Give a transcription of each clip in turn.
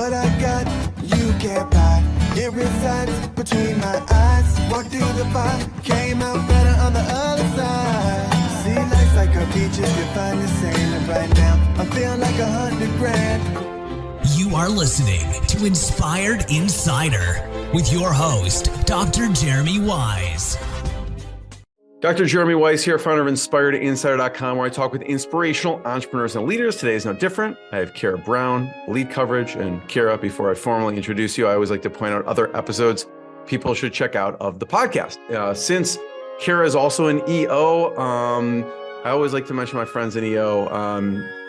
What I got, you can't buy. It resides between my eyes. Walked through the fire, came out better on the other side. See, life's like a beach if you find the sand. And right now, I'm feeling like 100 grand. You are listening to Inspired Insider with your host, Dr. Jeremy Wise. Dr. Jeremy Wise here, founder of InspiredInsider.com, where I talk with inspirational entrepreneurs and leaders. Today is no different. I have Kara Brown, LeadCoverage, and Kara, before I formally introduce you, I always like to point out other episodes people should check out of the podcast. Since Kara is also an EO, I always like to mention my friends in EO,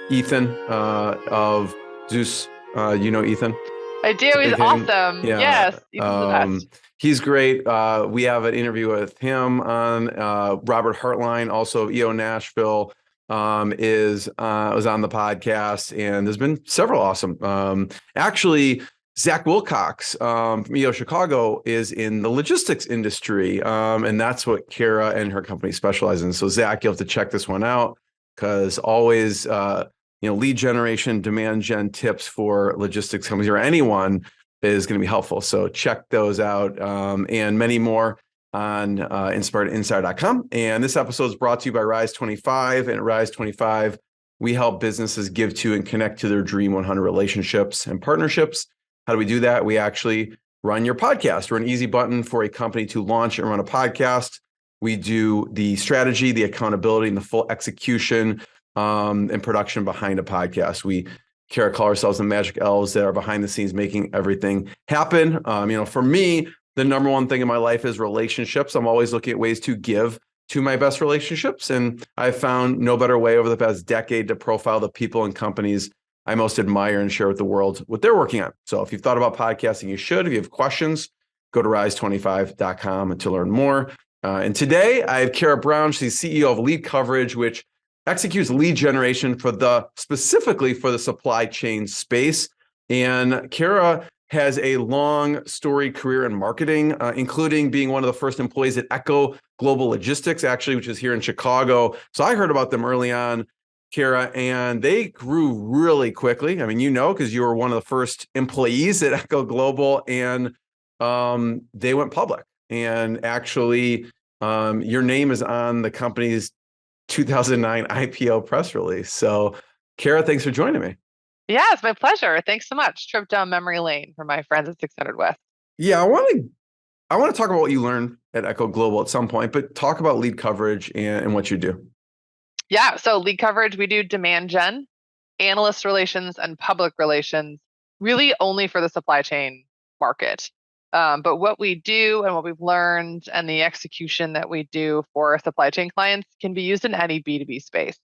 Ethan of Zeus. You know Ethan? I do. He's awesome. Yeah. Yes. Ethan's the best. He's great. We have an interview with him on Robert Hartline, also EO Nashville, was on the podcast, and there's been several awesome. Actually, Zach Wilcox from EO Chicago is in the logistics industry, and that's what Kara and her company specialize in. So Zach, you'll have to check this one out, because always lead generation, demand gen tips for logistics companies or anyone is going to be helpful. So check those out and many more on InspiredInsider.com. And this episode is brought to you by Rise 25. And at Rise 25, we help businesses give to and connect to their Dream 100 relationships and partnerships. How do we do that? We actually run your podcast. We're an easy button for a company to launch and run a podcast. We do the strategy, the accountability, and the full execution and production behind a podcast. We call ourselves the magic elves that are behind the scenes making everything happen. For me, the number one thing in my life is relationships. I'm always looking at ways to give to my best relationships. And I've found no better way over the past decade to profile the people and companies I most admire and share with the world what they're working on. So if you've thought about podcasting, you should. If you have questions, go to rise25.com to learn more. And today I have Kara Brown. She's CEO of LeadCoverage, which executes lead generation specifically for the supply chain space. And Kara has a long storied career in marketing, including being one of the first employees at Echo Global Logistics, actually, which is here in Chicago. So I heard about them early on, Kara, and they grew really quickly. I mean, because you were one of the first employees at Echo Global, and they went public. And actually, your name is on the company's 2009 IPO press release. So, Kara, thanks for joining me. Yeah, it's my pleasure. Thanks so much. Trip down memory lane for my friends at 600 West. Yeah, I want to talk about what you learned at Echo Global at some point, but talk about LeadCoverage and what you do. Yeah, so LeadCoverage, we do demand gen, analyst relations, and public relations, really only for the supply chain market. But what we do and what we've learned and the execution that we do for supply chain clients can be used in any B2B space.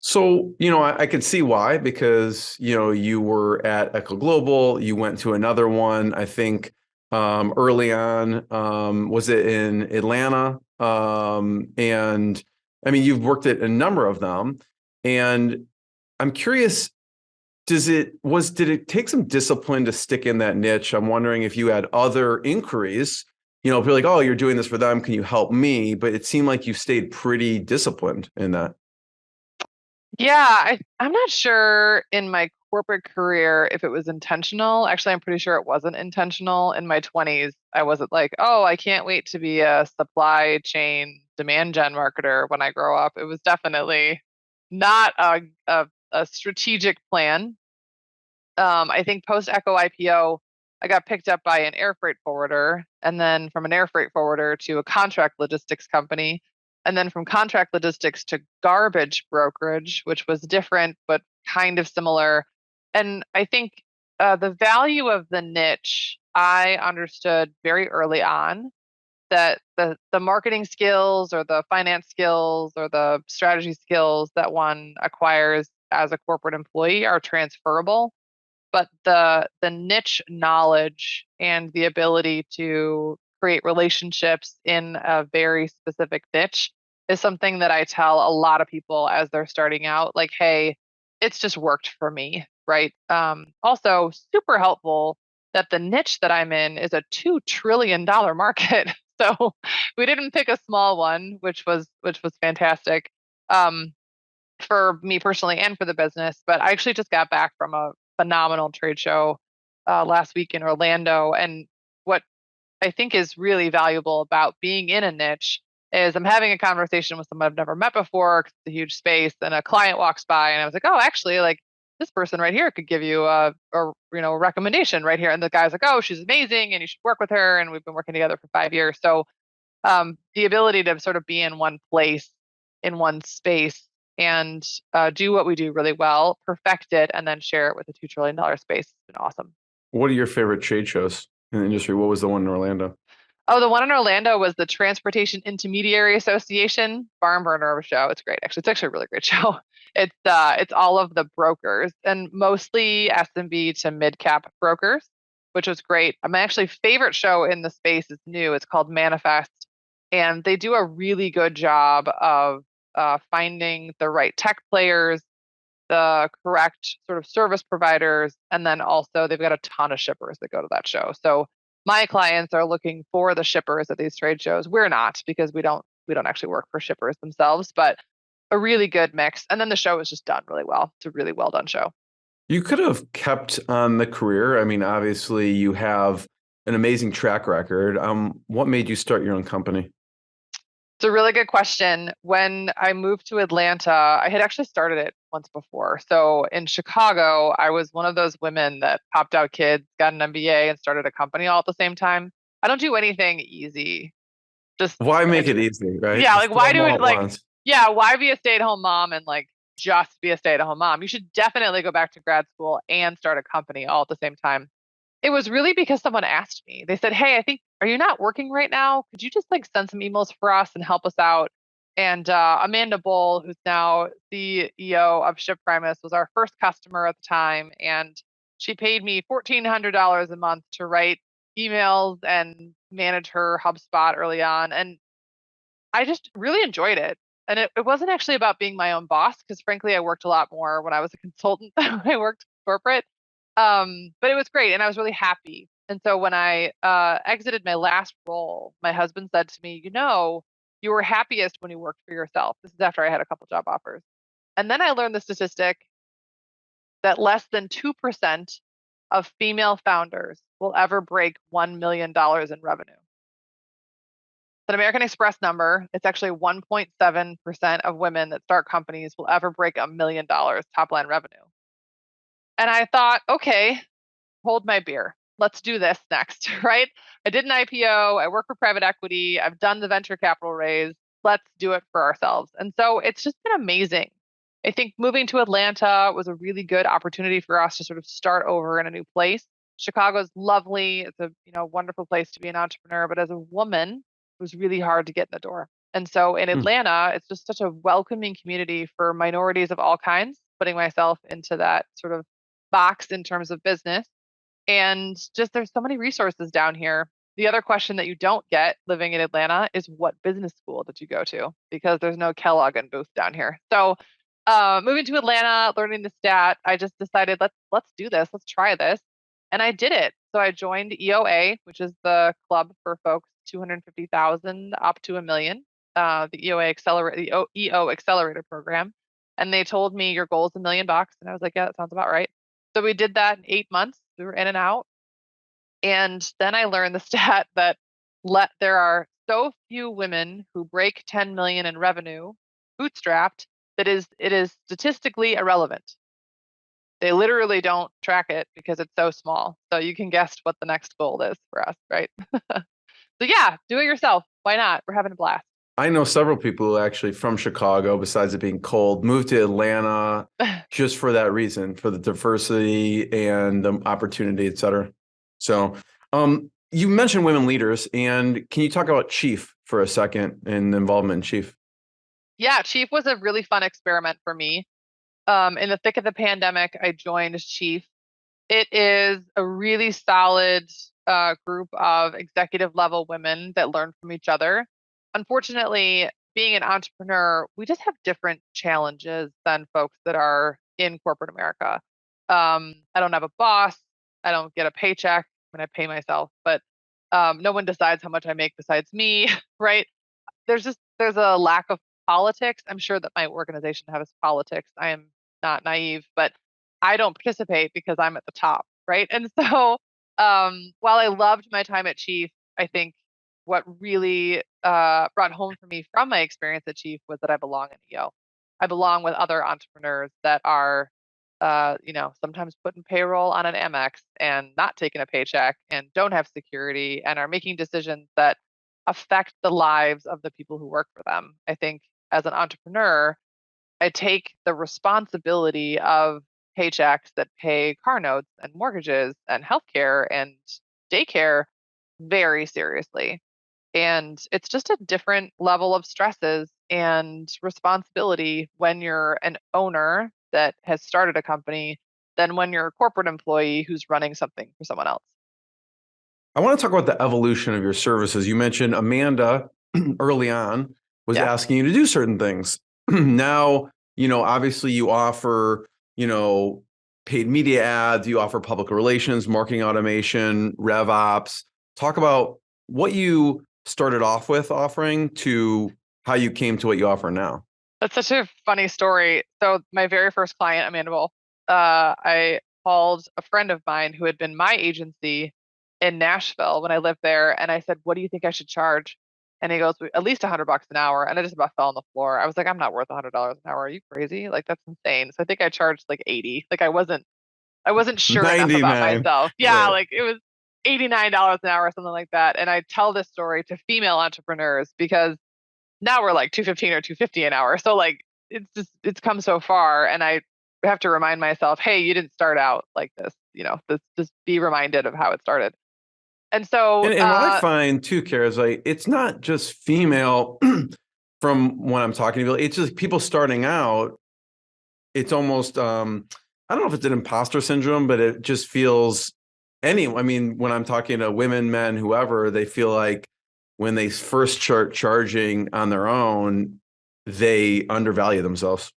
So, I could see why, because, you were at Echo Global, you went to another one, I think, early on, was it in Atlanta? And I mean, you've worked at a number of them, and I'm curious, did it take some discipline to stick in that niche? I'm wondering if you had other inquiries, if you're like, oh, you're doing this for them, can you help me? But it seemed like you stayed pretty disciplined in that. Yeah, I'm not sure in my corporate career if it was intentional. Actually, I'm pretty sure it wasn't intentional. In my 20s, I wasn't like, oh, I can't wait to be a supply chain demand gen marketer when I grow up. It was definitely not a strategic plan. I think post Echo IPO, I got picked up by an air freight forwarder, and then from an air freight forwarder to a contract logistics company, and then from contract logistics to garbage brokerage, which was different but kind of similar. And I think the value of the niche, I understood very early on that the marketing skills or the finance skills or the strategy skills that one acquires as a corporate employee are transferable, but the niche knowledge and the ability to create relationships in a very specific niche is something that I tell a lot of people as they're starting out, like, hey, it's just worked for me, right? Also super helpful that the niche that I'm in is a $2 trillion market. So we didn't pick a small one, which was fantastic for me personally and for the business. But I actually just got back from a phenomenal trade show last week in Orlando. And what I think is really valuable about being in a niche is I'm having a conversation with someone I've never met before 'cause it's a huge space, and a client walks by and I was like, oh, actually, like this person right here could give you a recommendation right here. And the guy's like, oh, she's amazing and you should work with her. And we've been working together for 5 years. So the ability to sort of be in one place, in one space, and do what we do really well, perfect it, and then share it with a $2 trillion space has been awesome. What are your favorite trade shows in the industry? What was the one in Orlando? Oh, the one in Orlando was the Transportation Intermediary Association barn burner of a show. It's great, actually. It's actually a really great show. It's all of the brokers and mostly SMB to mid cap brokers, which was great. My actually favorite show in the space is new. It's called Manifest, and they do a really good job of finding the right tech players, the correct sort of service providers, and then also they've got a ton of shippers that go to that show. So my clients are looking for the shippers at these trade shows. We're not, because we don't actually work for shippers themselves, but a really good mix. And then the show was just done really well. It's a really well done show. You could have kept on the career. I mean, obviously you have an amazing track record. What made you start your own company? It's a really good question. When I moved to Atlanta, I had actually started it once before. So in Chicago, I was one of those women that popped out kids, got an MBA, and started a company all at the same time. I don't do anything easy. Just Why make like, it easy, right? yeah, Just like throw why them do all it at like, once. yeah, why be a stay-at-home mom and like just be a stay-at-home mom? You should definitely go back to grad school and start a company all at the same time. It was really because someone asked me. They said, "Hey, are you not working right now? Could you just like send some emails for us and help us out?" And Amanda Bull, who's now CEO of Ship Primus, was our first customer at the time, and she paid me $1,400 a month to write emails and manage her HubSpot early on. And I just really enjoyed it. And it wasn't actually about being my own boss, because frankly, I worked a lot more when I was a consultant than when I worked corporate. But it was great, and I was really happy. And so when I exited my last role, my husband said to me, you were happiest when you worked for yourself. This is after I had a couple job offers. And then I learned the statistic that less than 2% of female founders will ever break $1 million in revenue. It's an American Express number. It's actually 1.7% of women that start companies will ever break $1 million top line revenue. And I thought, okay, hold my beer. Let's do this next, right? I did an IPO. I work for private equity. I've done the venture capital raise. Let's do it for ourselves. And so it's just been amazing. I think moving to Atlanta was a really good opportunity for us to sort of start over in a new place. Chicago's lovely. It's a wonderful place to be an entrepreneur, but as a woman, it was really hard to get in the door. And so in Atlanta, it's just such a welcoming community for minorities of all kinds, putting myself into that sort of box in terms of business. And just there's so many resources down here. The other question that you don't get living in Atlanta is, what business school did you go to? Because there's no Kellogg and booth down here. So moving to Atlanta, learning the stat, I just decided let's do this. Let's try this. And I did it. So I joined EOA, which is the club for folks 250,000 up to $1 million, the EO Accelerator program. And they told me your goal is $1 million. And I was like, yeah, that sounds about right. So we did that in 8 months. We were in and out. And then I learned the stat that there are so few women who break 10 million in revenue bootstrapped that it is statistically irrelevant. They literally don't track it because it's so small. So you can guess what the next goal is for us, right? So yeah, do it yourself. Why not? We're having a blast. I know several people who actually from Chicago, besides it being cold, moved to Atlanta just for that reason, for the diversity and the opportunity, et cetera. So you mentioned women leaders, and can you talk about Chief for a second and involvement in Chief? Yeah, Chief was a really fun experiment for me. In the thick of the pandemic, I joined Chief. It is a really solid group of executive level women that learn from each other. Unfortunately, being an entrepreneur, we just have different challenges than folks that are in corporate America. I don't have a boss. I don't get a paycheck when I pay myself, but no one decides how much I make besides me, right? There's a lack of politics. I'm sure that my organization has politics. I am not naive, but I don't participate because I'm at the top, right? And so while I loved my time at Chief, I think what really brought home for me from my experience at Chief was that I belong in EO. I belong with other entrepreneurs that are, sometimes putting payroll on an Amex and not taking a paycheck and don't have security and are making decisions that affect the lives of the people who work for them. I think as an entrepreneur, I take the responsibility of paychecks that pay car notes and mortgages and healthcare and daycare very seriously. And it's just a different level of stresses and responsibility when you're an owner that has started a company than when you're a corporate employee who's running something for someone else. I want to talk about the evolution of your services. You mentioned Amanda early on was Yeah. asking you to do certain things. Now, obviously you offer, paid media ads, you offer public relations, marketing automation, rev ops. Talk about what you started off with offering to how you came to what you offer now. That's such a funny story. So my very first client, Amanda Wolf, I called a friend of mine who had been my agency in Nashville when I lived there, and I said, "What do you think I should charge?" And he goes, "At least $100 an hour." And I just about fell on the floor. I was like, "I'm not worth $100 an hour. Are you crazy? Like that's insane." So I think I charged like 80. Like I wasn't sure enough about 99. myself. Yeah, Right. like it was $89 an hour or something like that. And I tell this story to female entrepreneurs because now we're like 215 or 250 an hour. So like it's come so far, and I have to remind myself, hey, you didn't start out like this. Just be reminded of how it started. And so And what I find too, Kara, is like it's not just female from when I'm talking to people, it's just people starting out. It's almost I don't know if it's an imposter syndrome, but it just feels I mean, when I'm talking to women, men, whoever, they feel like when they first start charging on their own, they undervalue themselves.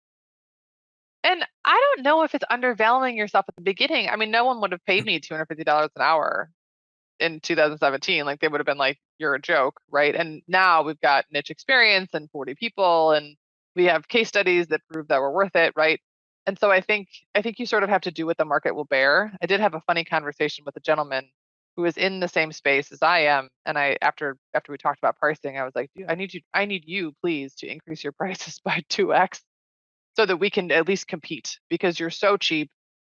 and I don't know if it's undervaluing yourself at the beginning. I mean, no one would have paid me $250 an hour in 2017. Like they would have been like, you're a joke, right? And now we've got niche experience and 40 people, and we have case studies that prove that we're worth it, right? And so I think you sort of have to do what the market will bear. I did have a funny conversation with a gentleman who is in the same space as I am, and I after we talked about pricing, I was like, dude, I need you please to increase your prices by 2x so that we can at least compete, because you're so cheap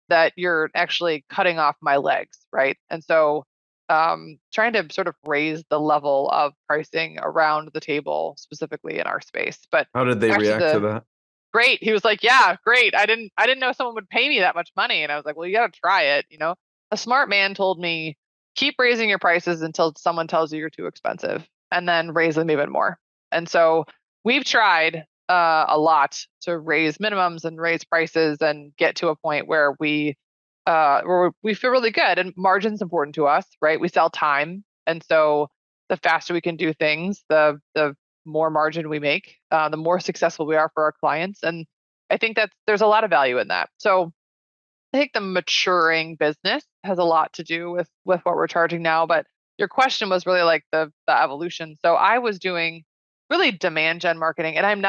that you're actually cutting off my legs, right? And so trying to sort of raise the level of pricing around the table, specifically in our space. But How did they back to react to the that? great, he was like, "Yeah, great. I didn't know someone would pay me that much money." And I was like, "Well, you got to try it." A smart man told me, "Keep raising your prices until someone tells you you're too expensive, and then raise them even more." And so we've tried a lot to raise minimums and raise prices and get to a point where we feel really good. And margin's important to us, right? We sell time, and so the faster we can do things, the more margin we make, the more successful we are for our clients. And I think there's a lot of value in that. So I think the maturing business has a lot to do with what we're charging now. But your question was really like the evolution. So I was doing really demand gen marketing, and I'm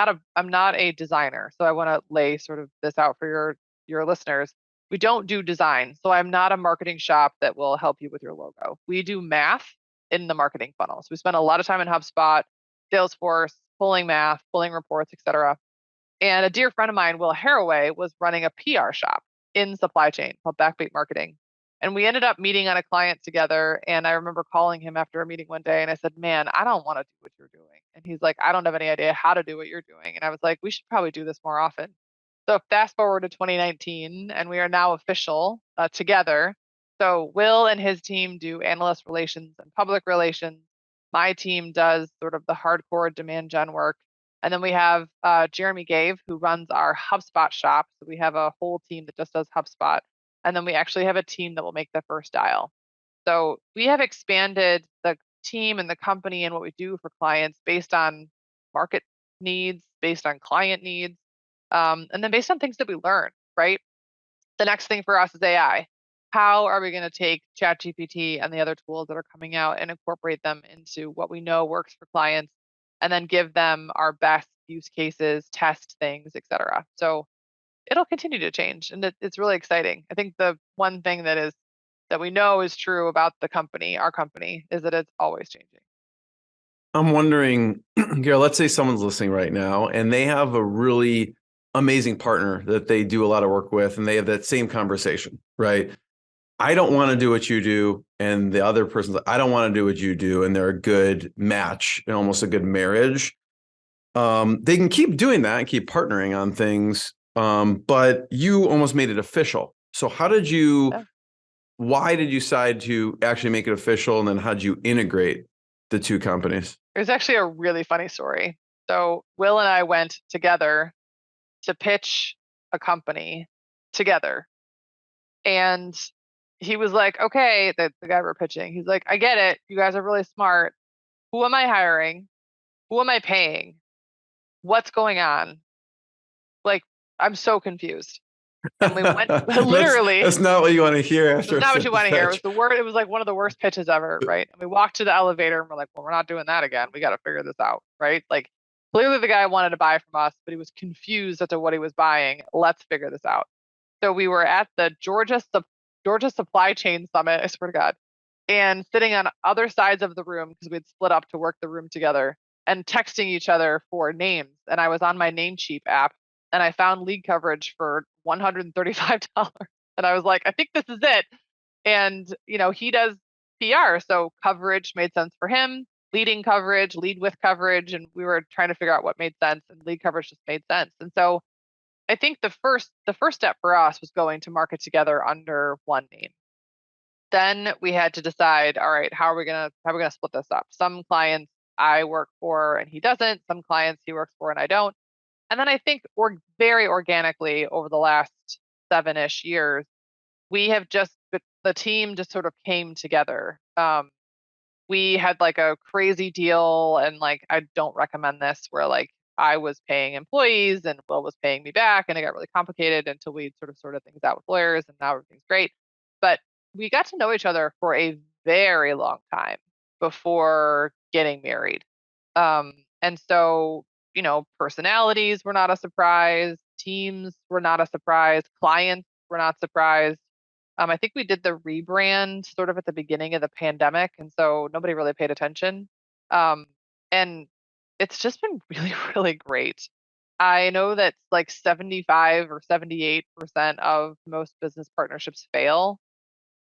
not a designer. So I want to lay sort of this out for your listeners. We don't do design. So I'm not a marketing shop that will help you with your logo. We do math in the marketing funnel. So we spend a lot of time in HubSpot, Salesforce, pulling math, pulling reports, et cetera. And a dear friend of mine, Will Haraway, was running a PR shop in supply chain called Backbeat Marketing. And we ended up meeting on a client together. And I remember calling him after a meeting one day and I said, "Man, I don't want to do what you're doing." And he's like, "I don't have any idea how to do what you're doing." And I was like, "We should probably do this more often." So fast forward to 2019, and we are now official together. So Will and his team do analyst relations and public relations. My team does sort of the hardcore demand gen work. And then we have Jeremy Gave, who runs our HubSpot shop. So we have a whole team that just does HubSpot. And then we actually have a team that will make the first dial. So we have expanded the team and the company and what we do for clients based on market needs, based on client needs, and then based on things that we learn, right? The next thing for us is AI. How are we going to take ChatGPT and the other tools that are coming out and incorporate them into what we know works for clients, and then give them our best use cases, test things, et cetera? So it'll continue to change, and it's really exciting. I think the one thing that we know is true about the company, our company, is that it's always changing. I'm wondering, Gary, let's say someone's listening right now and they have a really amazing partner that they do a lot of work with, and they have that same conversation, right? I don't want to do what you do. And the other person's like, I don't want to do what you do. And they're a good match and almost a good marriage. They can keep doing that and keep partnering on things. But you almost made it official. So Yeah. why did you decide to actually make it official? And then how did you integrate the two companies? It was actually a really funny story. So Will and I went together to pitch a company together. And he was like, okay, the guy we're pitching, he's like, I get it. You guys are really smart. Who am I hiring? Who am I paying? What's going on? Like, I'm so confused. And we went literally. That's not what you want to hear after. It's not what you want to hear. It was the word. It was like one of the worst pitches ever, right? And we walked to the elevator and we're like, well, we're not doing that again. We got to figure this out, right? Like, clearly the guy wanted to buy from us, but he was confused as to what he was buying. Let's figure this out. So we were at the Georgia Supply Chain Summit, I swear to God, and sitting on other sides of the room because we'd split up to work the room together and texting each other for names. And I was on my Namecheap app and I found LeadCoverage for $135. And I was like, I think this is it. And, he does PR. So coverage made sense for him, leading coverage, lead with coverage. And we were trying to figure out what made sense, and LeadCoverage just made sense. And so I think the first step for us was going to market together under one name. Then we had to decide, all right, how are we gonna split this up? Some clients I work for and he doesn't. Some clients he works for and I don't. And then I think very organically over the last 7-ish years, the team just sort of came together. We had like a crazy deal, and like, I don't recommend this, where like I was paying employees and Will was paying me back, and it got really complicated until we sort of sorted things out with lawyers, and now everything's great. But we got to know each other for a very long time before getting married. And so, personalities were not a surprise, teams were not a surprise, clients were not surprised. I think we did the rebrand sort of at the beginning of the pandemic, and so nobody really paid attention. And it's just been really, really great. I know that like 75 or 78% of most business partnerships fail.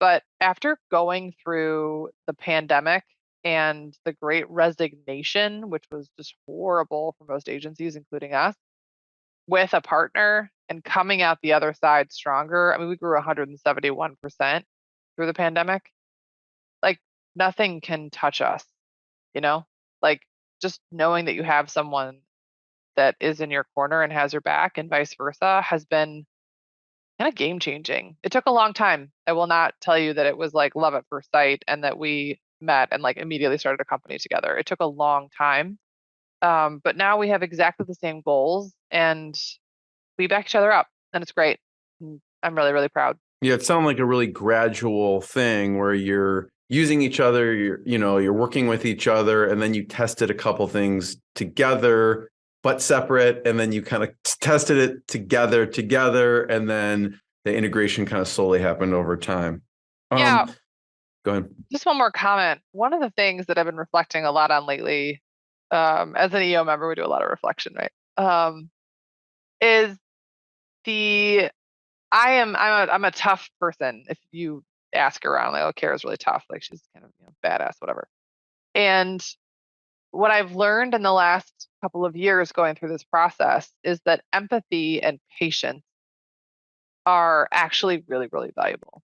But after going through the pandemic and the great resignation, which was just horrible for most agencies, including us, with a partner and coming out the other side stronger, I mean, we grew 171% through the pandemic. Like, nothing can touch us, like, just knowing that you have someone that is in your corner and has your back and vice versa has been kind of game changing. It took a long time. I will not tell you that it was like love at first sight and that we met and like immediately started a company together. It took a long time. But now we have exactly the same goals and we back each other up, and it's great. I'm really, really proud. Yeah, it sounded like a really gradual thing where you're using each other, you're working with each other, and then you tested a couple things together, but separate, and then you kind of tested it together, and then the integration kind of slowly happened over time. Yeah. Go ahead. Just one more comment. One of the things that I've been reflecting a lot on lately, as an EO member, we do a lot of reflection, right? Is I'm a tough person. If you ask around, like, oh, Kara's really tough. Like, she's kind of badass, whatever. And what I've learned in the last couple of years going through this process is that empathy and patience are actually really, really valuable.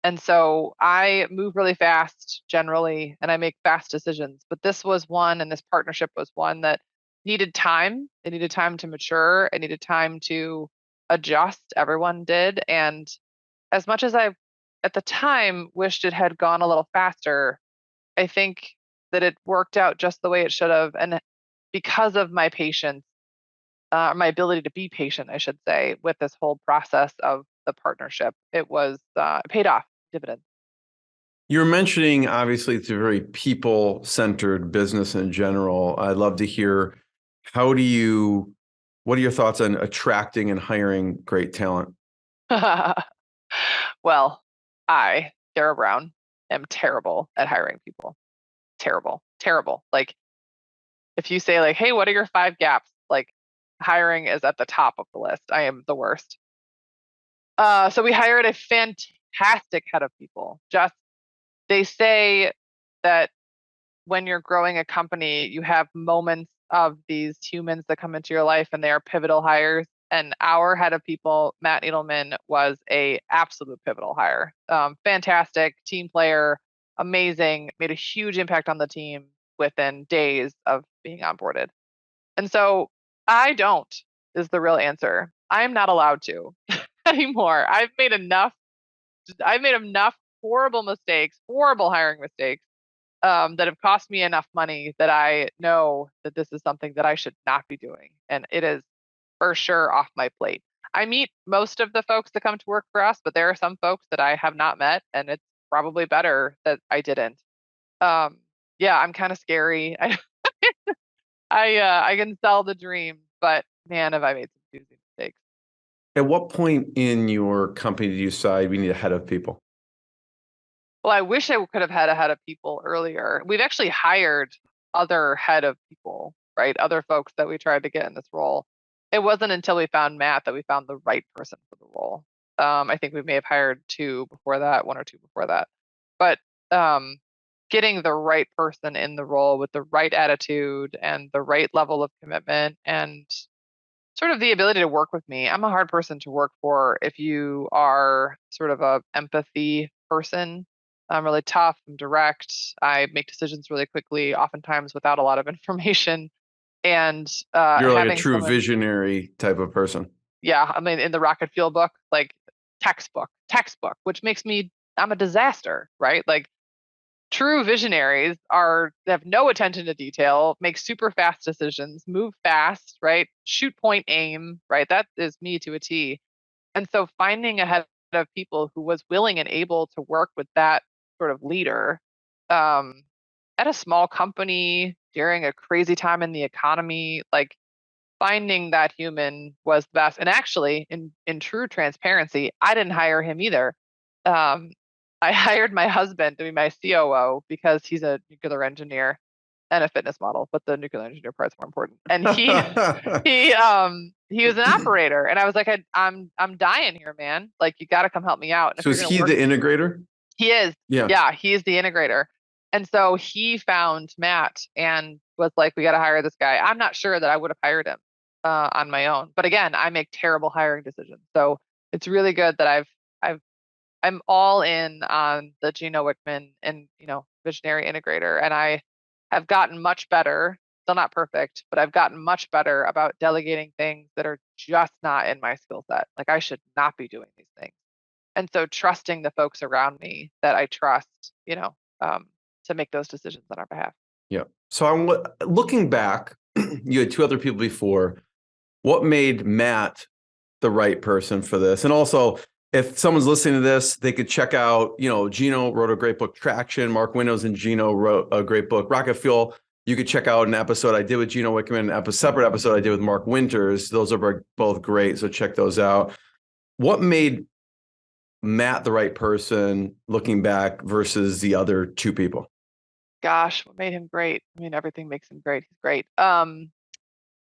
And so I move really fast generally, and I make fast decisions. But this was one, and this partnership was one that needed time. It needed time to mature. It needed time to adjust. Everyone did. And as much as I, at the time, wished it had gone a little faster, I think that it worked out just the way it should have. And because of my patience, my ability to be patient, I should say, with this whole process of the partnership, it paid off dividends. You're mentioning, obviously, it's a very people-centered business in general. I'd love to hear, how do you What are your thoughts on attracting and hiring great talent? Well, I, Sarah Brown, am terrible at hiring people. Terrible, terrible. Like if you say like, hey, what are your 5 gaps? Like hiring is at the top of the list. I am the worst. So we hired a fantastic head of people. Just they say that when you're growing a company, you have moments of these humans that come into your life and they are pivotal hires. And our head of people, Matt Edelman, was a absolute pivotal hire. Fantastic team player, amazing, made a huge impact on the team within days of being onboarded. And so I don't is the real answer. I'm not allowed to anymore. I've made enough horrible mistakes, horrible hiring mistakes that have cost me enough money that I know that this is something that I should not be doing. And it is for sure off my plate. I meet most of the folks that come to work for us, but there are some folks that I have not met, and it's probably better that I didn't. Yeah, I'm kind of scary. I can sell the dream, but man, have I made some doozy mistakes. At what point in your company did you decide we need a head of people? Well, I wish I could have had a head of people earlier. We've actually hired other head of people, right? Other folks that we tried to get in this role. It wasn't until we found Matt that we found the right person for the role. I think we may have hired 2 before that, 1 or 2 before that. But getting the right person in the role with the right attitude and the right level of commitment and sort of the ability to work with me. I'm a hard person to work for if you are sort of a empathy person. I'm really tough, I'm direct, I make decisions really quickly, oftentimes without a lot of information. And You're like a having true someone, visionary type of person. yeah, I mean, in the Rocket Fuel book, like textbook, which makes me, I'm a disaster, right? Like true visionaries have no attention to detail, make super fast decisions, move fast, right? Shoot, point, aim, right? That is me to a T. And so finding a head of people who was willing and able to work with that sort of leader at a small company during a crazy time in the economy, like finding that human was the best. And actually, in true transparency, I didn't hire him either. Um, I hired my husband to be my COO because he's a nuclear engineer and a fitness model, but the nuclear engineer part's more important. And he was an operator, and I was like, I'm dying here, man. Like you got to come help me out. And if So you're is gonna he work, the integrator? he is. Yeah. Yeah, he's the integrator. And so he found Matt and was like, we got to hire this guy. I'm not sure that I would have hired him on my own, but again, I make terrible hiring decisions. So it's really good that I'm all in on the Gino Wickman and visionary integrator, and I have gotten much better. Still not perfect, but I've gotten much better about delegating things that are just not in my skill set. Like I should not be doing these things, and so trusting the folks around me that I trust, to make those decisions on our behalf. Yeah. So I'm looking back, you had 2 other people before. What made Matt the right person for this? And also, if someone's listening to this, they could check out, Gino wrote a great book, Traction. Mark Windows and Gino wrote a great book, Rocket Fuel. You could check out an episode I did with Gino Wickman, a separate episode I did with Mark Winters. Those are both great. So check those out. What made Matt the right person looking back versus the other 2 people? Gosh, what made him great? I mean, everything makes him great. He's great. Or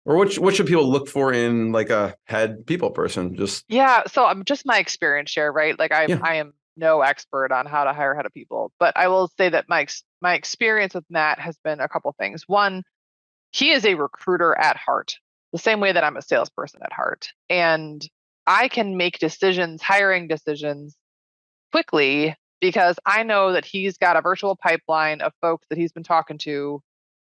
what should people look for in like a head people person? Yeah, so I'm just my experience share, right? Like Yeah. I am no expert on how to hire head of people, but I will say that my experience with Matt has been a couple things. One, he is a recruiter at heart, the same way that I'm a salesperson at heart. And I can make decisions, hiring decisions quickly because I know that he's got a virtual pipeline of folks that he's been talking to,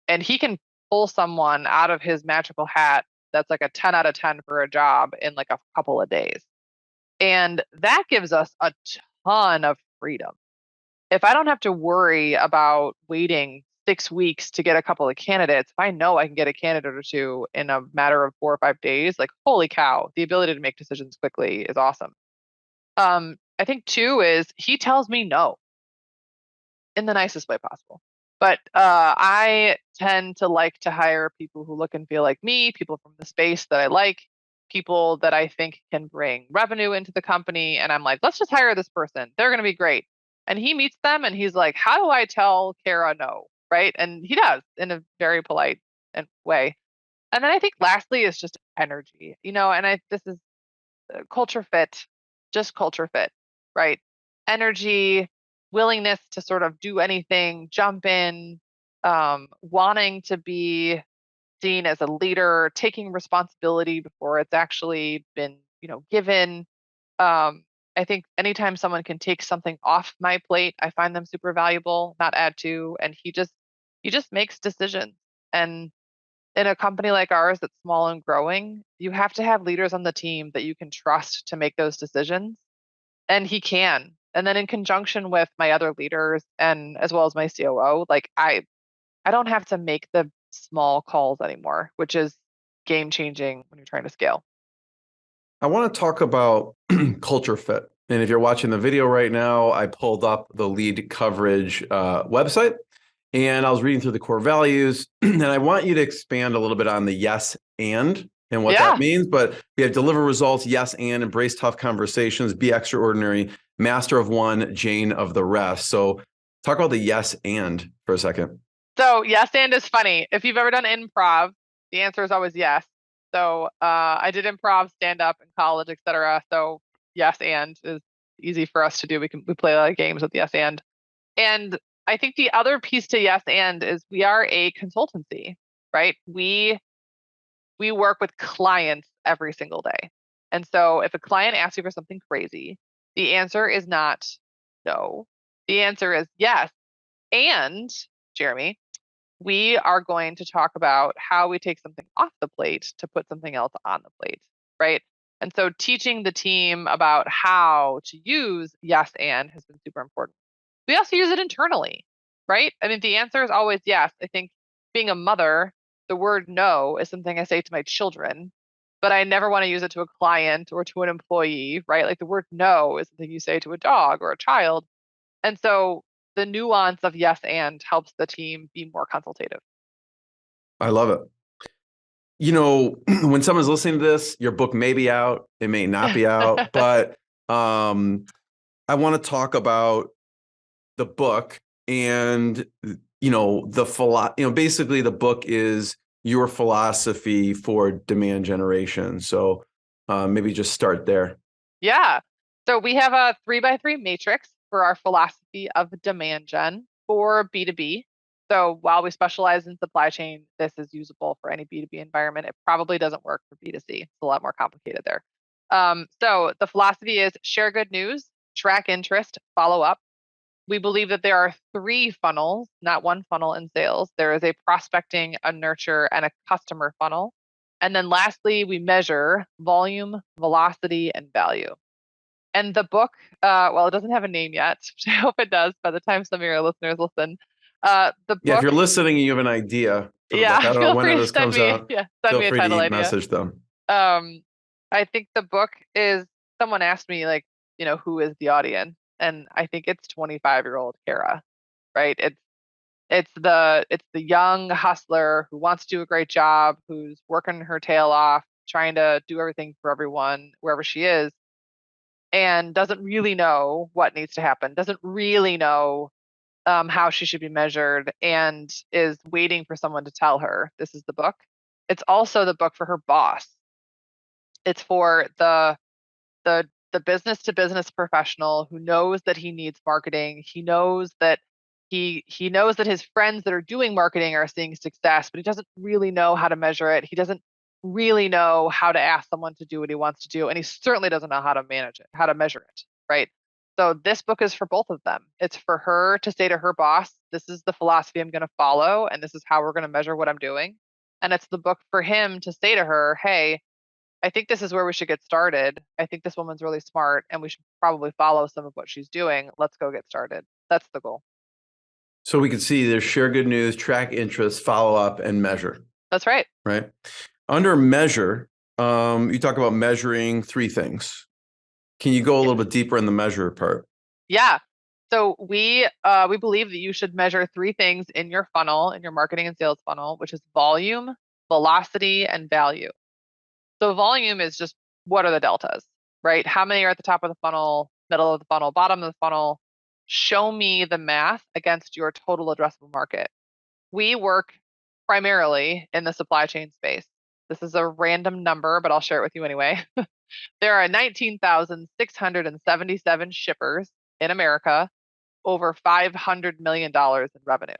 and he can pull someone out of his magical hat that's like a 10 out of 10 for a job in like a couple of days. And that gives us a ton of freedom. If I don't have to worry about waiting 6 weeks to get a couple of candidates, if I know I can get a candidate or 2 in a matter of 4 or 5 days, like holy cow, the ability to make decisions quickly is awesome. I think 2 is he tells me no in the nicest way possible. But I tend to like to hire people who look and feel like me, people from the space that I like, people that I think can bring revenue into the company. And I'm like, let's just hire this person. They're going to be great. And he meets them and he's like, how do I tell Kara no? Right. And he does in a very polite way. And then I think lastly is just energy, and this is culture fit, just culture fit, right? Energy, willingness to sort of do anything, jump in, wanting to be seen as a leader, taking responsibility before it's actually been, given. I think anytime someone can take something off my plate, I find them super valuable, not add to. And he just makes decisions. And in a company like ours that's small and growing, you have to have leaders on the team that you can trust to make those decisions. And he can. And then in conjunction with my other leaders and as well as my COO, like I don't have to make the small calls anymore, which is game changing when you're trying to scale. I want to talk about culture fit. And if you're watching the video right now, I pulled up the LeadCoverage website and I was reading through the core values. And I want you to expand a little bit on the yes and what that means. But we have deliver results, yes and, embrace tough conversations, be extraordinary, master of one, Jane of the rest. So talk about the yes and for a second. So yes and is funny. If you've ever done improv, the answer is always yes. So I did improv, stand up in college, etc. So yes and is easy for us to do. We play a lot of games with yes and. And I think the other piece to yes and is we are a consultancy, right? We work with clients every single day. And so if a client asks you for something crazy, the answer is not no. The answer is yes. And Jeremy, we are going to talk about how we take something off the plate to put something else on the plate, right? And so teaching the team about how to use yes and has been super important. We also use it internally, right? I mean, the answer is always yes. I think being a mother, the word no is something I say to my children, but I never want to use it to a client or to an employee, right? Like the word no is something you say to a dog or a child. And so the nuance of yes and helps the team be more consultative. I love it. When someone's listening to this, your book may be out, it may not be out, but I want to talk about the book and basically the book is your philosophy for demand generation. So maybe just start there. Yeah. So we have a 3x3 matrix for our philosophy of demand gen for B2B. So while we specialize in supply chain, this is usable for any B2B environment. It probably doesn't work for B2C. It's a lot more complicated there. So the philosophy is share good news, track interest, follow up. We believe that there are 3 funnels, not one funnel in sales. There is a prospecting, a nurture, and a customer funnel. And then lastly, we measure volume, velocity, and value. And the book, well, it doesn't have a name yet, which I hope it does by the time some of your listeners listen. The book, if you're listening and you have an idea for the book, I don't know when this comes out. Send me a title idea. Message them. I think the book is, someone asked me, like, who is the audience? And I think it's 25-year-old Kara, right? It's the young hustler who wants to do a great job, who's working her tail off, trying to do everything for everyone wherever she is, and doesn't really know what needs to happen, doesn't really know how she should be measured, and is waiting for someone to tell her this is the book. It's also the book for her boss. It's for the business to business professional who knows that he needs marketing. He knows that he knows that his friends that are doing marketing are seeing success, but he doesn't really know how to measure it. He doesn't really know how to ask someone to do what he wants to do, and he certainly doesn't know how to manage it, how to measure it, right? So this book is for both of them. It's for her to say to her boss, this is the philosophy I'm going to follow, and this is how we're going to measure what I'm doing. And it's the book for him to say to her, hey, I think this is where we should get started. I think this woman's really smart and we should probably follow some of what she's doing. Let's go get started. That's the goal. So we can see there's share good news, track interest, follow up, and measure. That's right. Right. Under measure, you talk about measuring 3 things. Can you go a little bit deeper in the measure part? Yeah. So we believe that you should measure three things in your funnel, in your marketing and sales funnel, which is volume, velocity, and value. So volume is just what are the deltas, right? How many are at the top of the funnel, middle of the funnel, bottom of the funnel? Show me the math against your total addressable market. We work primarily in the supply chain space. This is a random number, but I'll share it with you anyway. There are 19,677 shippers in America, over $500 million in revenue.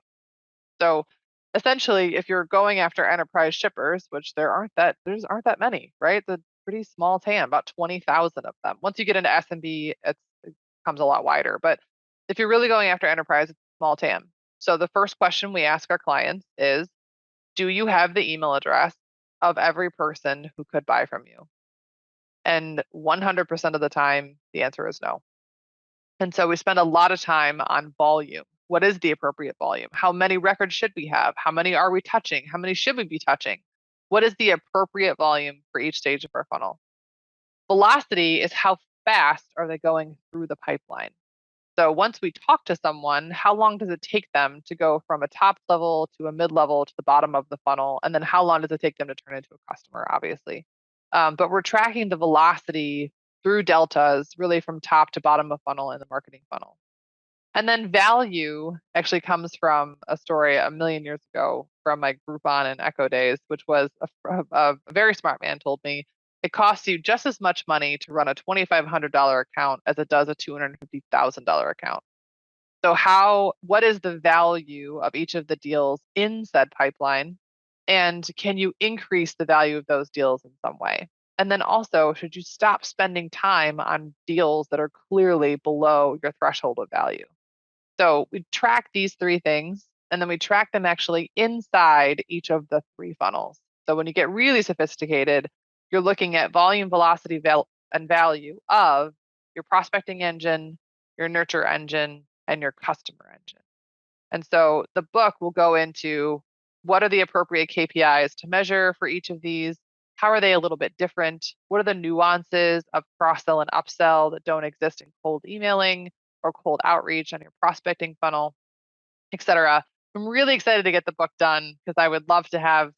So essentially, if you're going after enterprise shippers, which there aren't that many, right? It's a pretty small TAM, about 20,000 of them. Once you get into SMB, it becomes a lot wider. But if you're really going after enterprise, it's a small TAM. So the first question we ask our clients is, do you have the email address of every person who could buy from you? And 100% of the time, the answer is no. And so we spend a lot of time on volume. What is the appropriate volume? How many records should we have? How many are we touching? How many should we be touching? What is the appropriate volume for each stage of our funnel? Velocity is how fast are they going through the pipeline? So once we talk to someone, how long does it take them to go from a top level to a mid level to the bottom of the funnel? And then how long does it take them to turn into a customer, obviously? But we're tracking the velocity through deltas, really from top to bottom of funnel in the marketing funnel. And then value actually comes from a story a million years ago from my Groupon and Echo days, which was a very smart man told me it costs you just as much money to run a $2,500 account as it does a $250,000 account. So what is the value of each of the deals in said pipeline? And can you increase the value of those deals in some way? And then also, should you stop spending time on deals that are clearly below your threshold of value? So we track these three things, and then we track them actually inside each of the three funnels. So when you get really sophisticated, you're looking at volume, velocity, and value of your prospecting engine, your nurture engine, and your customer engine. And so the book will go into what are the appropriate KPIs to measure for each of these? How are they a little bit different? What are the nuances of cross-sell and upsell that don't exist in cold emailing or cold outreach on your prospecting funnel, et cetera? I'm really excited to get the book done because I would love to have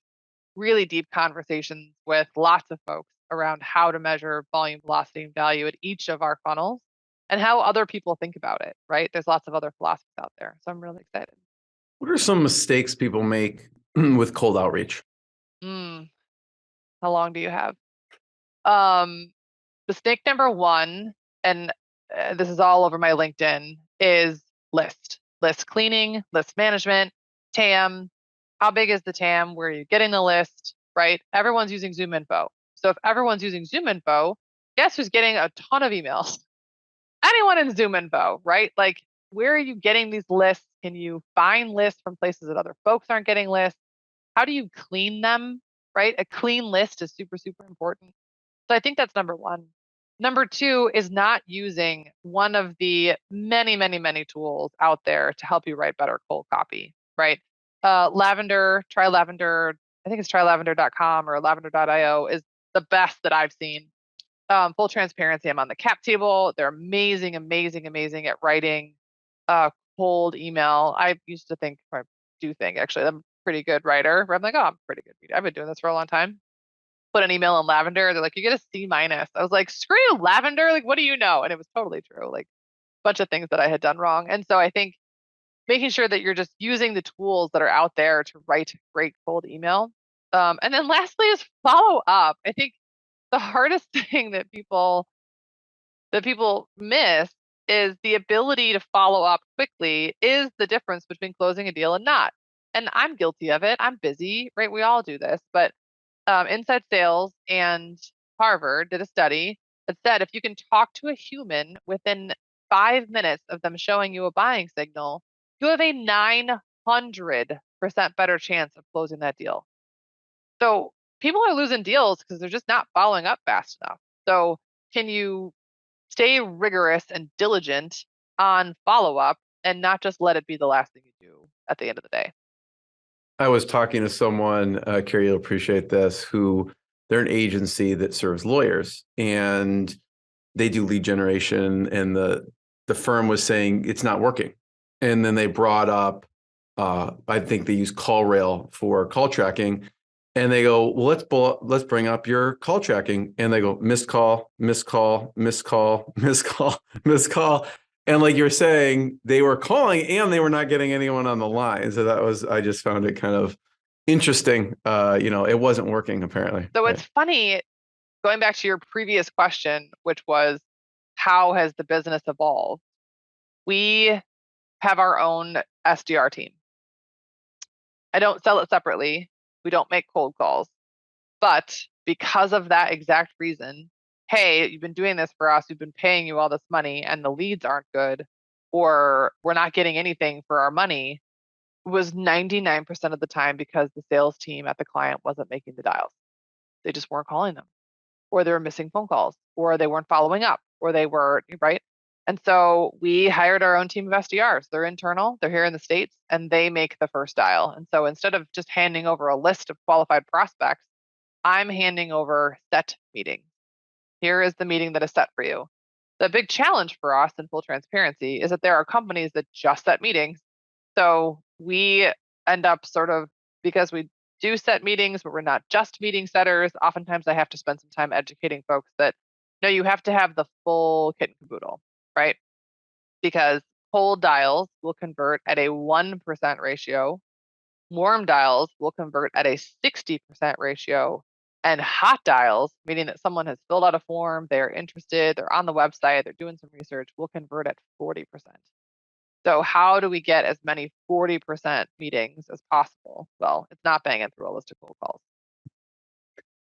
really deep conversations with lots of folks around how to measure volume, velocity, and value at each of our funnels and how other people think about it, right? There's lots of other philosophies out there. So I'm really excited. What are some mistakes people make with cold outreach? How long do you have? Mistake number one, and this is all over my LinkedIn, is list cleaning, list management, TAM. How big is the TAM? Where are you getting the list, right? Everyone's using ZoomInfo. So if everyone's using ZoomInfo, guess who's getting a ton of emails? Anyone in ZoomInfo, right? Like, where are you getting these lists? Can you find lists from places that other folks aren't getting lists? How do you clean them, right? A clean list is super, super important. So I think that's number one. Number two is not using one of the many, many, many tools out there to help you write better cold copy, right? Lavender, try Lavender. I think it's trylavender.com or lavender.io is the best that I've seen. Full transparency, I'm on the cap table. They're amazing, amazing, amazing at writing cold email. I used to think, or I do think actually, I'm a pretty good writer. I'm like, oh, I'm pretty good. I've been doing this for a long time. Put an email in Lavender. They're like, you get a C-. I was like, screw you, Lavender. Like, what do you know? And it was totally true. Like a bunch of things that I had done wrong. And so I think making sure that you're just using the tools that are out there to write great cold email. And then lastly is follow up. I think the hardest thing that people miss is the ability to follow up quickly is the difference between closing a deal and not. And I'm guilty of it. I'm busy, right? We all do this. But Inside Sales and Harvard did a study that said if you can talk to a human within 5 minutes of them showing you a buying signal, you have a 900% better chance of closing that deal. So people are losing deals because they're just not following up fast enough. So can you stay rigorous and diligent on follow-up and not just let it be the last thing you do at the end of the day? I was talking to someone, Carrie, you'll appreciate this, who they're an agency that serves lawyers and they do lead generation and the the firm was saying it's not working. And then they brought up, I think they use CallRail for call tracking. And they go, well, let's bring up your call tracking. And they go, missed call, missed call, missed call, missed call, missed call. And like you're saying, they were calling and they were not getting anyone on the line. So I just found it kind of interesting. It wasn't working apparently. So it's funny, going back to your previous question, which was, how has the business evolved? We have our own SDR team. I don't sell it separately. We don't make cold calls. But because of that exact reason, hey, you've been doing this for us, we've been paying you all this money and the leads aren't good, or we're not getting anything for our money, was 99% of the time because the sales team at the client wasn't making the dials. They just weren't calling them, or they were missing phone calls, or they weren't following up, or they were, right? And so we hired our own team of SDRs. They're internal, they're here in the States, and they make the first dial. And so instead of just handing over a list of qualified prospects, I'm handing over set meetings. Here is the meeting that is set for you. The big challenge for us in full transparency is that there are companies that just set meetings. So we end up sort of, because we do set meetings, but we're not just meeting setters, oftentimes I have to spend some time educating folks that, no, you have to have the full kit and caboodle, right? Because cold dials will convert at a 1% ratio, warm dials will convert at a 60% ratio, and hot dials, meaning that someone has filled out a form, they're interested, they're on the website, they're doing some research, will convert at 40%. So how do we get as many 40% meetings as possible? Well, it's not banging through a list of cold calls.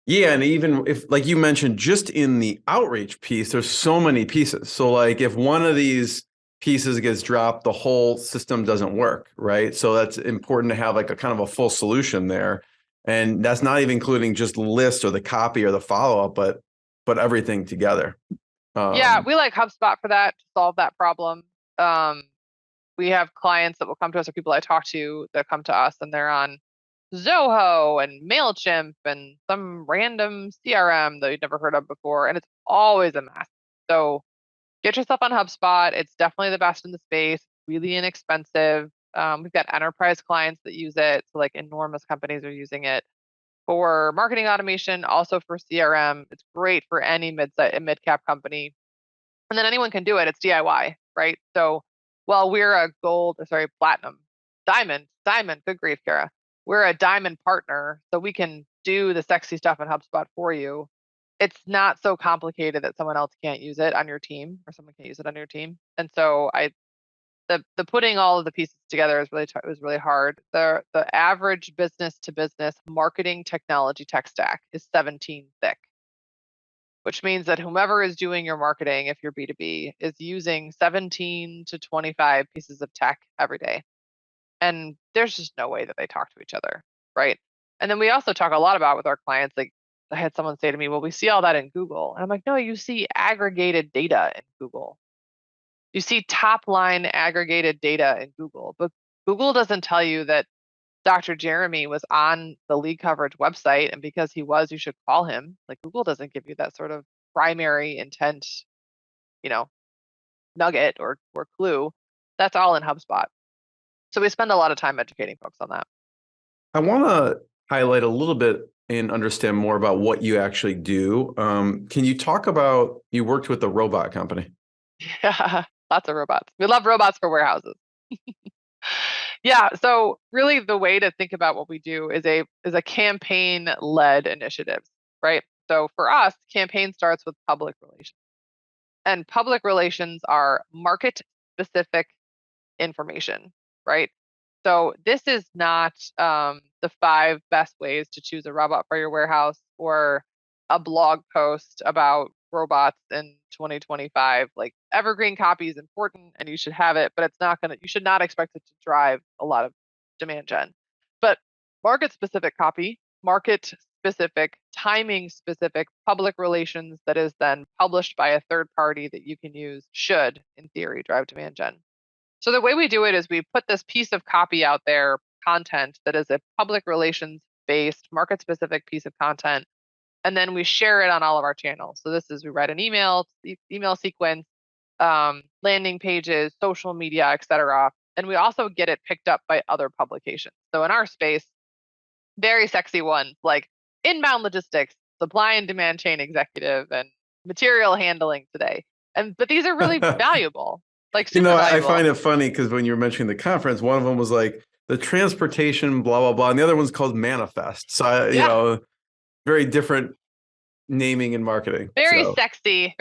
Yeah, and even if, like you mentioned, just in the outreach piece, there's so many pieces. So like if one of these pieces gets dropped, the whole system doesn't work, right? So that's important to have like a kind of a full solution there. And that's not even including just list or the copy or the follow-up, but everything together. Yeah, we like HubSpot for that, to solve that problem. We have clients that will come to us, or people I talk to that come to us, and they're on Zoho and MailChimp and some random CRM that you've never heard of before, and it's always a mess. So get yourself on HubSpot. It's definitely the best in the space, really inexpensive. We've got enterprise clients that use it, so like enormous companies are using it for marketing automation, also for CRM. It's great for any mid-cap company. And then anyone can do it. It's DIY, right? So while we're a platinum, diamond, good grief, Kara. We're a diamond partner, so we can do the sexy stuff in HubSpot for you. It's not so complicated that someone else can't use it on your team, or someone can't use it on your team. And so the putting all of the pieces together is was really hard. The average business to business marketing technology tech stack is 17 thick, which means that whomever is doing your marketing, if you're B2B, is using 17 to 25 pieces of tech every day. And there's just no way that they talk to each other, right? And then we also talk a lot about with our clients, like I had someone say to me, well, we see all that in Google. And I'm like, no, you see aggregated data in Google. You see top line aggregated data in Google, but Google doesn't tell you that Dr. Jeremy was on the LeadCoverage website, and because he was, you should call him. Like Google doesn't give you that sort of primary intent, nugget or clue. That's all in HubSpot. So we spend a lot of time educating folks on that. I want to highlight a little bit and understand more about what you actually do. Can you talk about, you worked with a robot company? Yeah, lots of robots. We love robots for warehouses. Yeah, so really the way to think about what we do is a campaign-led initiative, right? So for us, campaign starts with public relations. And public relations are market-specific information, right? So this is not the 5 best ways to choose a robot for your warehouse, or a blog post about robots in 2025. Like, evergreen copy is important and you should have it, but you should not expect it to drive a lot of demand gen. But market-specific copy, market-specific, timing-specific public relations that is then published by a third party that you can use should, in theory, drive demand gen. So the way we do it is we put this piece of copy out there, content that is a public relations based, market specific piece of content, and then we share it on all of our channels. So we write an email sequence. landing pages, social media, etc. And we also get it picked up by other publications. So in our space, very sexy ones like inbound logistics, supply and demand chain executive, and material handling today. But these are really valuable, like super I valuable. find it funny because when you were mentioning the conference, one of them was like the transportation, blah, blah, blah. And the other one's called Manifest. So, very different naming and marketing. Very So, sexy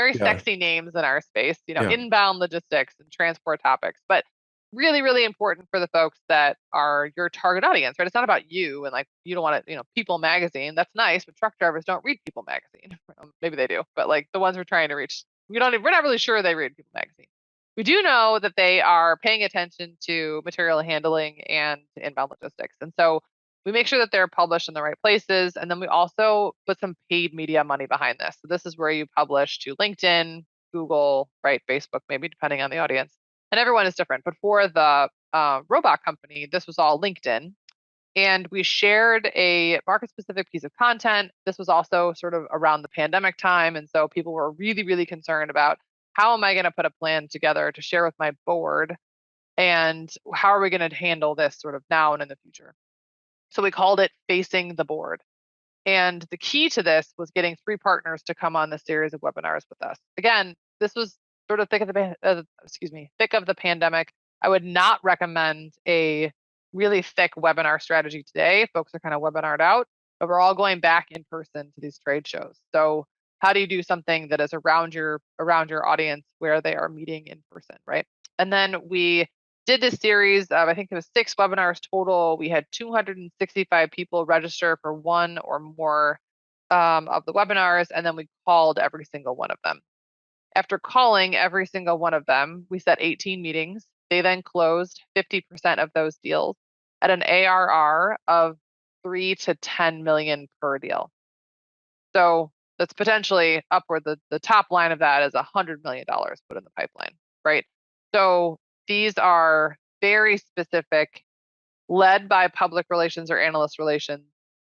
names in our space, Yeah. inbound logistics and transport topics, but really, really important for the folks that are your target audience, right? It's not about you and like, you don't want to, People Magazine, that's nice, but truck drivers don't read People Magazine. Maybe they do, but like the ones we're trying to reach, we're not really sure they read People Magazine. We do know that they are paying attention to material handling and inbound logistics. And so we make sure that they're published in the right places. And then we also put some paid media money behind this. So this is where you publish to LinkedIn, Google, right? Facebook, maybe depending on the audience. And everyone is different. But for the robot company, this was all LinkedIn. And we shared a market specific piece of content. This was also sort of around the pandemic time. And so people were really, really concerned about how am I going to put a plan together to share with my board? And how are we going to handle this sort of now and in the future? So we called it Facing the Board. And the key to this was getting 3 partners to come on this series of webinars with us. Again, this was sort of thick of the pandemic. I would not recommend a really thick webinar strategy today. Folks are kind of webinared out, but we're all going back in person to these trade shows. So how do you do something that is around your audience where they are meeting in person, right? And then we did this series of, I think it was 6 webinars total. We had 265 people register for one or more of the webinars, and then we called every single one of them. After calling every single one of them, we set 18 meetings. They then closed 50% of those deals at an ARR of 3 to 10 million per deal. So that's potentially upward. The top line of that is $100 million put in the pipeline, right? So these are very specific, led by public relations or analyst relations,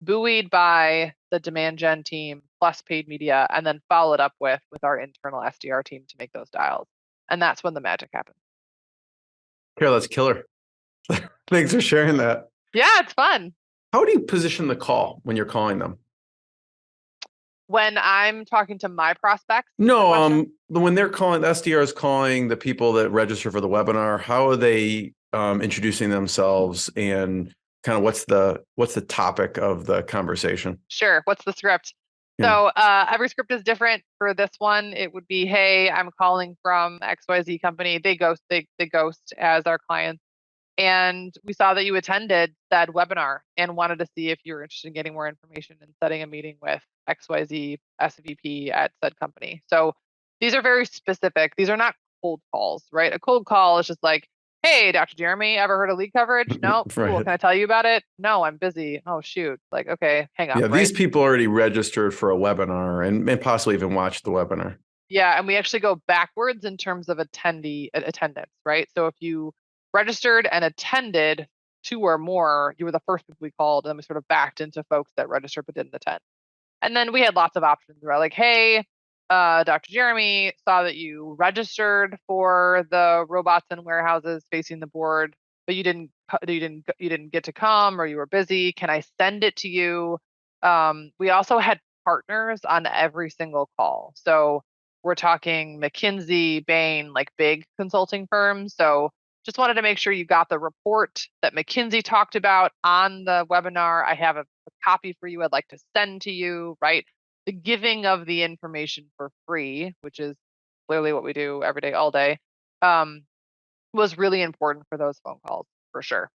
buoyed by the demand gen team plus paid media, and then followed up with our internal SDR team to make those dials. And that's when the magic happens. Carol, that's killer. Thanks for sharing that. Yeah, it's fun. How do you position the call when you're calling them? When I'm talking to my prospects? No, when they're calling, the SDR is calling the people that register for the webinar, how are they introducing themselves, and kind of what's the topic of the conversation? Sure. What's the script? Yeah. So every script is different. For this one, it would be, hey, I'm calling from XYZ company. They ghost as our clients. And we saw that you attended that webinar and wanted to see if you were interested in getting more information and setting a meeting with XYZ SVP at said company. So these are very specific. These are not cold calls, right? A cold call is just like, hey, Dr. Jeremy, ever heard of LeadCoverage? No, Right. cool. Can I tell you about it? No, I'm busy. Oh, shoot. Like, okay, hang up. Yeah, right? these people already registered for a webinar and possibly even watched the webinar. Yeah, and we actually go backwards in terms of attendance, right? So if you registered and attended 2 or more, you were the first people we called, and then we sort of backed into folks that registered but didn't attend. And then we had lots of options. We're like, hey, Dr. Jeremy, saw that you registered for the robots and warehouses facing the board, but you didn't get to come, or you were busy. Can I send it to you? We also had partners on every single call. So we're talking McKinsey, Bain, like big consulting firms. So just wanted to make sure you got the report that McKinsey talked about on the webinar. I have a copy for you I'd like to send to you, right? The giving of the information for free, which is clearly what we do every day, all day, was really important for those phone calls, for sure.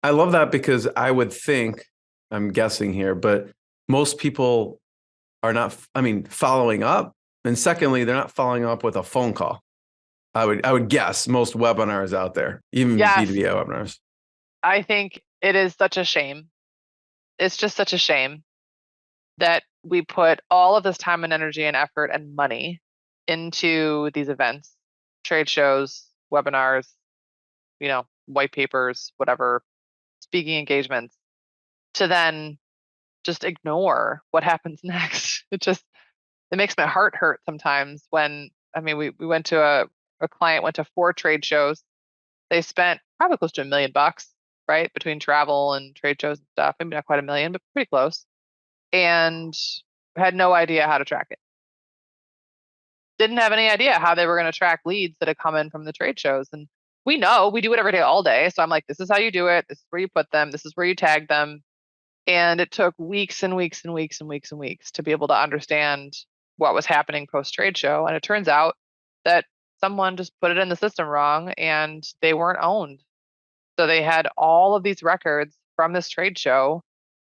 I love that, because I would think, I'm guessing here, but most people are not, following up. And secondly, they're not following up with a phone call. I would guess most webinars out there, even Yes. B2B webinars. I think it is such a shame. It's just such a shame that we put all of this time and energy and effort and money into these events, trade shows, webinars, white papers, whatever, speaking engagements, to then just ignore what happens next. It makes my heart hurt sometimes when, we went to a client went to 4 trade shows. They spent probably close to $1 million, right? Between travel and trade shows and stuff. Maybe not quite $1 million, but pretty close. And had no idea how to track it. Didn't have any idea how they were going to track leads that had come in from the trade shows. And we do it every day, all day. So I'm like, this is how you do it. This is where you put them. This is where you tag them. And it took weeks and weeks and weeks and weeks and weeks to be able to understand what was happening post trade show. And it turns out that someone just put it in the system wrong and they weren't owned. So they had all of these records from this trade show.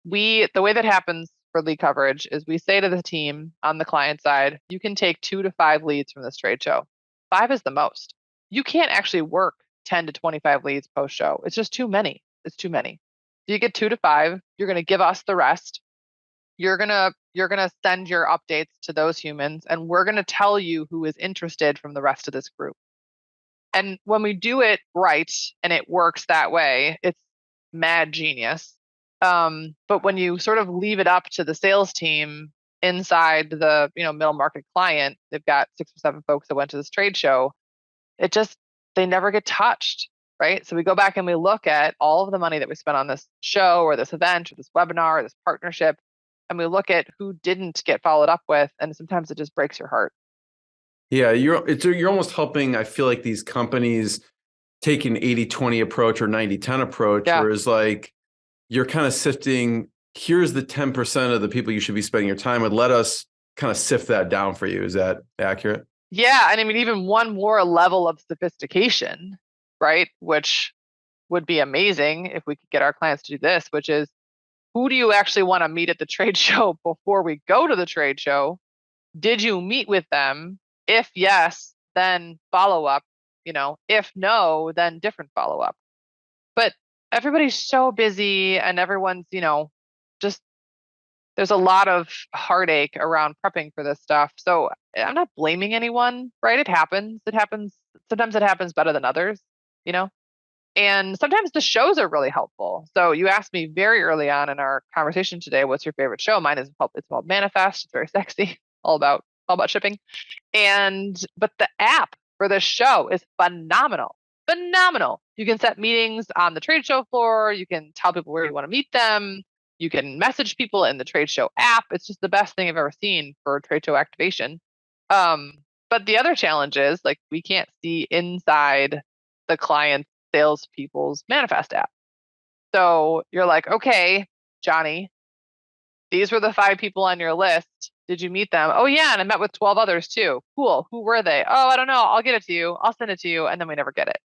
The way that happens for LeadCoverage is we say to the team on the client side, you can take 2 to 5 leads from this trade show. 5 is the most. You can't actually work 10 to 25 leads post show. It's just too many. It's too many. So you get 2 to 5, you're going to give us the rest. You're going to send your updates to those humans, and we're going to tell you who is interested from the rest of this group. And when we do it right and it works that way, it's mad genius. But when you sort of leave it up to the sales team inside the middle market client, they've got 6 or 7 folks that went to this trade show. They never get touched, right? So we go back and we look at all of the money that we spent on this show or this event or this webinar or this partnership, and we look at who didn't get followed up with, and sometimes it just breaks your heart. Yeah, you're almost helping, I feel like, these companies take an 80-20 approach or 90-10 approach, whereas like you're kind of sifting, here's the 10% of the people you should be spending your time with. Let us kind of sift that down for you. Is that accurate? Yeah. And I mean, even one more level of sophistication, right? Which would be amazing if we could get our clients to do this, which is, who do you actually want to meet at the trade show before we go to the trade show? Did you meet with them? If yes, then follow up. If no, then different follow up. But everybody's so busy and everyone's, just there's a lot of heartache around prepping for this stuff. So I'm not blaming anyone, right? It happens. Sometimes it happens better than others, and sometimes the shows are really helpful. So you asked me very early on in our conversation today, what's your favorite show? Mine is it's called Manifest. It's very sexy, all about shipping. But the app for this show is phenomenal. You can set meetings on the trade show floor. You can tell people where you want to meet them. You can message people in the trade show app. It's just the best thing I've ever seen for trade show activation. But the other challenge is, like, we can't see inside the client's salespeople's Manifest app. So you're like, okay, Johnny, these were the 5 people on your list. Did you meet them? Oh yeah, and I met with 12 others too. Cool. Who were they? Oh, I don't know. I'll get it to you. I'll send it to you. And then we never get it.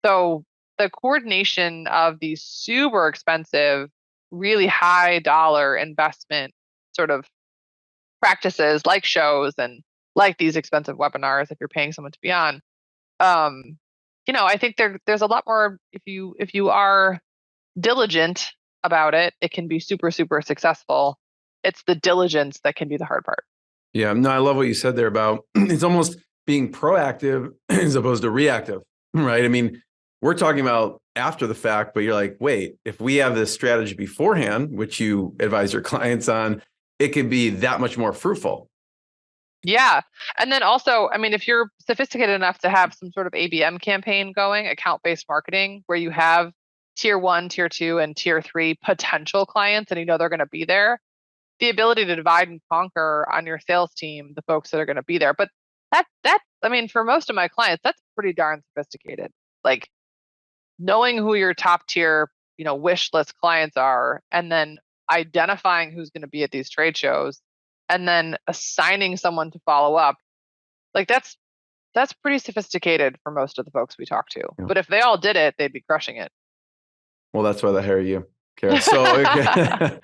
So the coordination of these super expensive, really high dollar investment sort of practices, like shows and like these expensive webinars, if you're paying someone to be on, I think there's a lot more. If you are diligent about it, it can be super, super successful. It's the diligence that can be the hard part. Yeah, no, I love what you said there about it's almost being proactive as opposed to reactive, right? I mean, we're talking about after the fact, but you're like, wait, if we have this strategy beforehand, which you advise your clients on, it could be that much more fruitful. Yeah. And then also, I mean, if you're sophisticated enough to have some sort of ABM campaign going, account-based marketing, where you have tier 1, tier 2, and tier 3 potential clients, and they're going to be there, the ability to divide and conquer on your sales team, the folks that are going to be there. But I mean, for most of my clients, that's pretty darn sophisticated. Like, knowing who your top tier, wish list clients are, and then identifying who's going to be at these trade shows, and then assigning someone to follow up. Like, that's pretty sophisticated for most of the folks we talk to. Yeah. But if they all did it, they'd be crushing it. Well, that's why they hire you, Kara. So,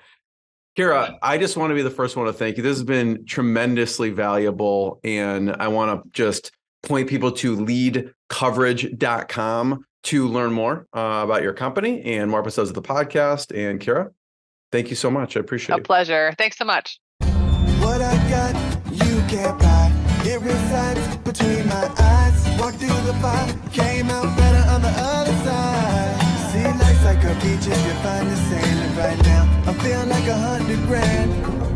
Kara, I just want to be the first one to thank you. This has been tremendously valuable. And I want to just point people to LeadCoverage.com to learn more about your company and more episodes of the podcast. And Kara, thank you so much. I appreciate it. A pleasure. Thanks so much. What I got, you can't buy. It resides between my eyes. Walked through the fire, came out better on the other side. See, life's like a beach if you find the sailing right now. I'm feeling like $100 grand.